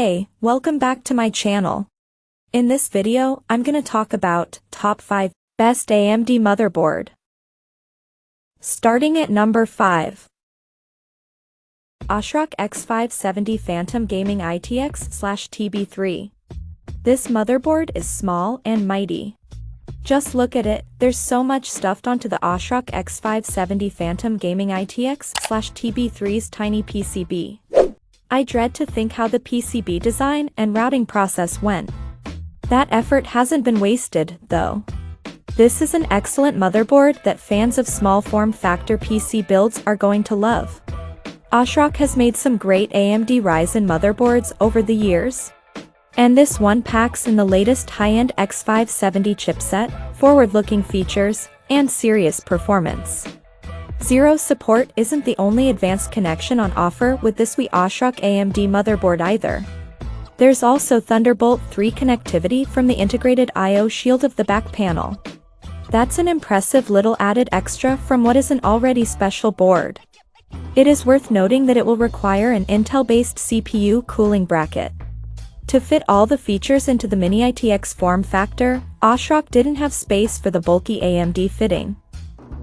Hey, welcome back to my channel. In this video, I'm gonna talk about top 5 best AMD motherboard. Starting at number 5. Ashrock X570 Phantom Gaming ITX/TB3. This motherboard is small and mighty. Just look at it, there's so much stuffed onto the Ashrock X570 Phantom Gaming ITX/TB3's tiny PCB. I dread to think how the PCB design and routing process went. That effort hasn't been wasted, though. This is an excellent motherboard that fans of small form factor PC builds are going to love. Ashrock has made some great AMD Ryzen motherboards over the years. And this one packs in the latest high-end X570 chipset, forward-looking features, and serious performance. Zero support isn't the only advanced connection on offer with this Ashrock AMD motherboard either. There's also Thunderbolt 3 connectivity from the integrated I/O shield of the back panel. That's an impressive little added extra from what is an already special board. It is worth noting that it will require an Intel-based CPU cooling bracket. To fit all the features into the mini ITX form factor, Ashrock didn't have space for the bulky AMD fitting.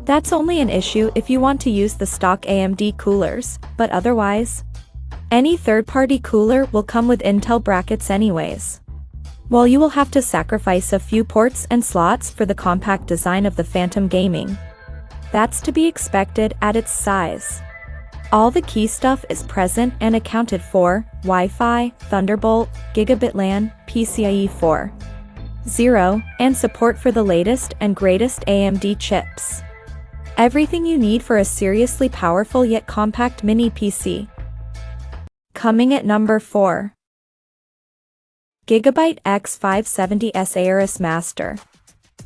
That's only an issue if you want to use the stock AMD coolers, but otherwise, any third-party cooler will come with Intel brackets anyways. While you will have to sacrifice a few ports and slots for the compact design of the Phantom Gaming. That's to be expected at its size. All the key stuff is present and accounted for: Wi-Fi, Thunderbolt, Gigabit LAN, PCIe 4.0, and support for the latest and greatest AMD chips. Everything you need for a seriously powerful yet compact mini PC. Coming at number 4. Gigabyte X570S Aorus Master.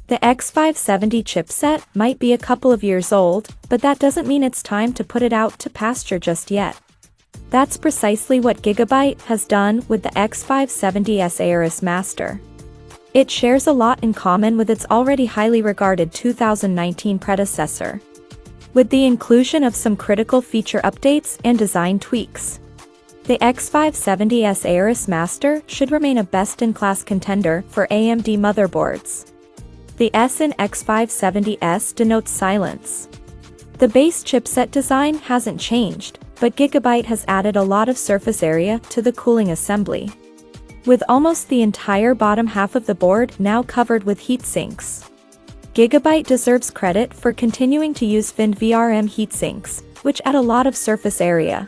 The X570 chipset might be a couple of years old, but that doesn't mean it's time to put it out to pasture just yet. That's precisely what Gigabyte has done with the X570S Aorus Master. It shares a lot in common with its already highly regarded 2019 predecessor, with the inclusion of some critical feature updates and design tweaks. The X570S Aorus Master should remain a best-in-class contender for AMD motherboards. The S in X570S denotes silence. The base chipset design hasn't changed, but Gigabyte has added a lot of surface area to the cooling assembly, with almost the entire bottom half of the board now covered with heatsinks. Gigabyte deserves credit for continuing to use finned VRM heatsinks, which add a lot of surface area.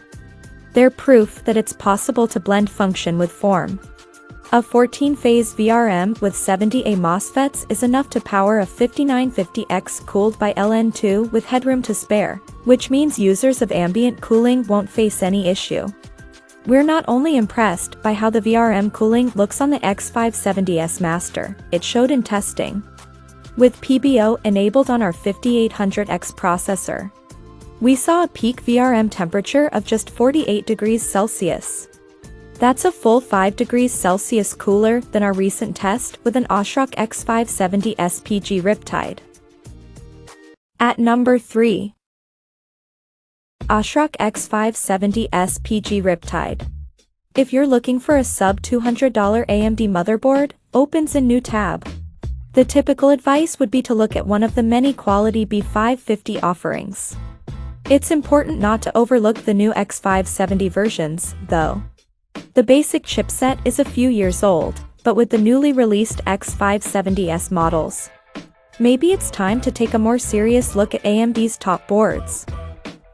They're proof that it's possible to blend function with form. A 14-phase VRM with 70A MOSFETs is enough to power a 5950X cooled by LN2 with headroom to spare, which means users of ambient cooling won't face any issue. We're not only impressed by how the VRM cooling looks on the X570S Master, it showed in testing. With PBO enabled on our 5800X processor, we saw a peak VRM temperature of just 48 degrees Celsius. That's a full 5 degrees Celsius cooler than our recent test with an Ashrock X570S PG Riptide. At number 3. Ashrock X570S PG Riptide. If you're looking for a sub-$200 AMD motherboard, opens a new tab. The typical advice would be to look at one of the many quality B550 offerings. It's important not to overlook the new X570 versions, though. The basic chipset is a few years old, but with the newly released X570S models, maybe it's time to take a more serious look at AMD's top boards.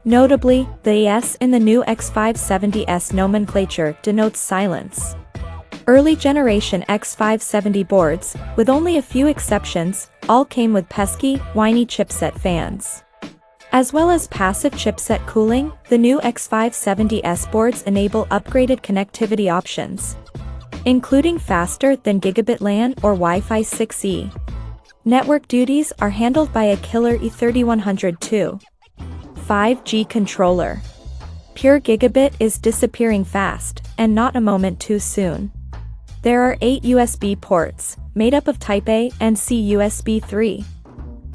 Notably, the S in the new X570S nomenclature denotes silence. Early generation X570 boards, with only a few exceptions, all came with pesky, whiny chipset fans. As well as passive chipset cooling, the new X570S boards enable upgraded connectivity options, including faster than Gigabit LAN or Wi-Fi 6E. Network duties are handled by a killer E3102 5G controller. Pure Gigabit is disappearing fast, and not a moment too soon. There are 8 USB ports, made up of Type A and C USB 3,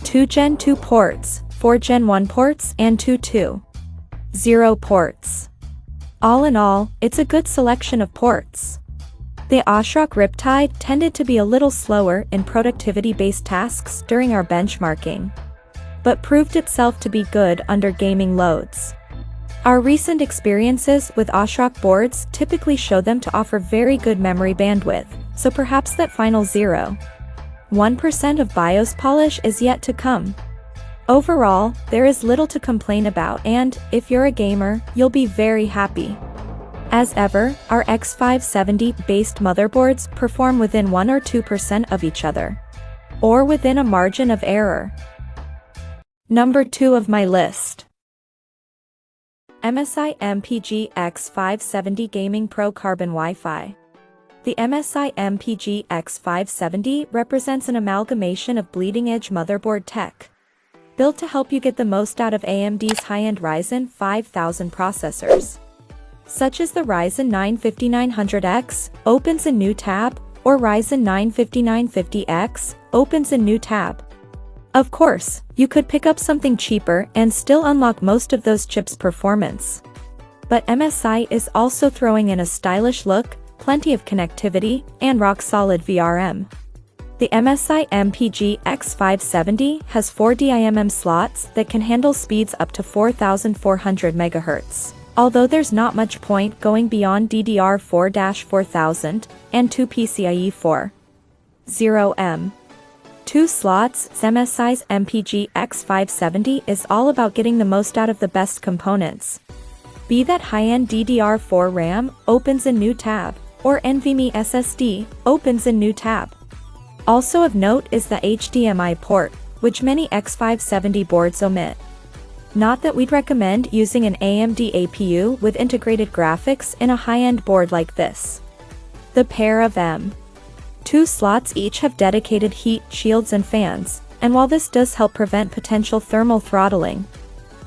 2 Gen 2 ports, 4 Gen 1 ports, and 2 2.0 ports. All in all, it's a good selection of ports. The Ashrock Riptide tended to be a little slower in productivity-based tasks during our benchmarking, but proved itself to be good under gaming loads. Our recent experiences with Ashrock boards typically show them to offer very good memory bandwidth, so perhaps that final 0.1% of BIOS polish is yet to come. Overall, there is little to complain about, and, if you're a gamer, you'll be very happy. As ever, our X570-based motherboards perform within 1 or 2% of each other, or within a margin of error. Number 2 of my list. MSI MPG X570 Gaming Pro Carbon Wi-Fi. The MSI MPG X570 represents an amalgamation of bleeding-edge motherboard tech, built to help you get the most out of AMD's high-end Ryzen 5000 processors. Such as the Ryzen 9 5900X, opens a new tab, or Ryzen 9 5950X, opens a new tab. Of course, you could pick up something cheaper and still unlock most of those chips' performance. But MSI is also throwing in a stylish look, plenty of connectivity, and rock-solid VRM. The MSI MPG X570 has 4 DIMM slots that can handle speeds up to 4,400 MHz. Although there's not much point going beyond DDR4-4000 and 2 PCIe 4.0M. 2 slots. MSI's MPG X570 is all about getting the most out of the best components. Be that high-end DDR4 RAM, opens a new tab, or NVMe SSD, opens a new tab. Also of note is the HDMI port, which many X570 boards omit. Not that we'd recommend using an AMD APU with integrated graphics in a high-end board like this. The pair of M.2 slots each have dedicated heat shields and fans, and while this does help prevent potential thermal throttling,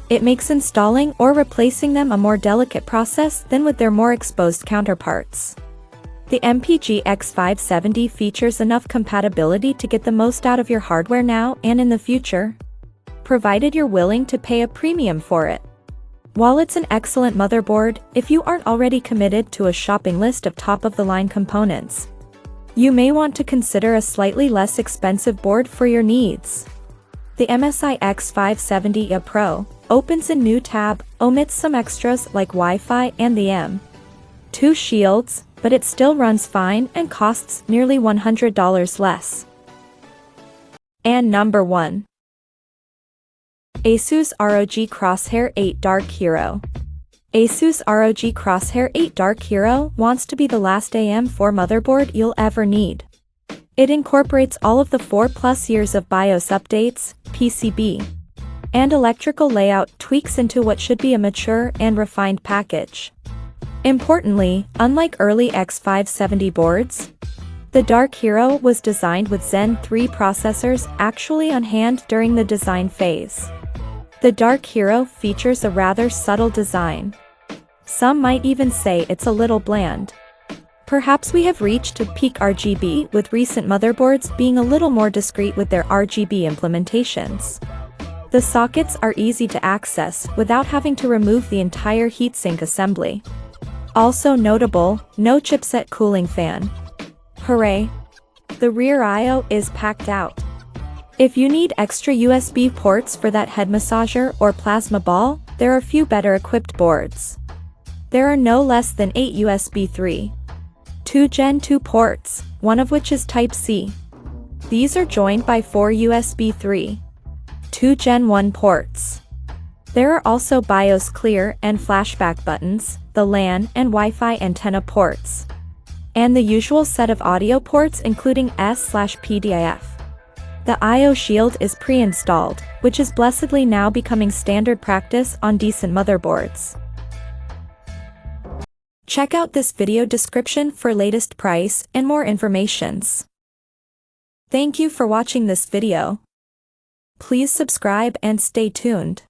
it makes installing or replacing them a more delicate process than with their more exposed counterparts. The MPG X570 features enough compatibility to get the most out of your hardware now and in the future, provided you're willing to pay a premium for it. While it's an excellent motherboard, if you aren't already committed to a shopping list of top-of-the-line components, you may want to consider a slightly less expensive board for your needs. The MSI X570 Pro opens a new tab, omits some extras like Wi-Fi and the M.2 shields, but it still runs fine and costs nearly $100 less. And number 1. Asus ROG Crosshair 8 Dark Hero. Asus ROG Crosshair 8 Dark Hero wants to be the last AM4 motherboard you'll ever need. It incorporates all of the 4+ years of BIOS updates, PCB, and electrical layout tweaks into what should be a mature and refined package. Importantly, unlike early X570 boards, the Dark Hero was designed with Zen 3 processors actually on hand during the design phase. The Dark Hero features a rather subtle design. Some might even say it's a little bland. Perhaps we have reached a peak RGB with recent motherboards being a little more discreet with their RGB implementations. The sockets are easy to access without having to remove the entire heatsink assembly. Also notable, no chipset cooling fan. Hooray! The rear I/O is packed out. If you need extra USB ports for that head massager or plasma ball, there are few better equipped boards. There are no less than 8 USB 3.2 Gen 2 ports, one of which is Type-C. These are joined by 4 USB 3.2 Gen 1 ports. There are also BIOS clear and flashback buttons, the LAN and Wi-Fi antenna ports, and the usual set of audio ports including S/PDIF. The I/O shield is pre-installed, which is blessedly now becoming standard practice on decent motherboards. Check out this video description for latest price and more informations. Thank you for watching this video. Please subscribe and stay tuned.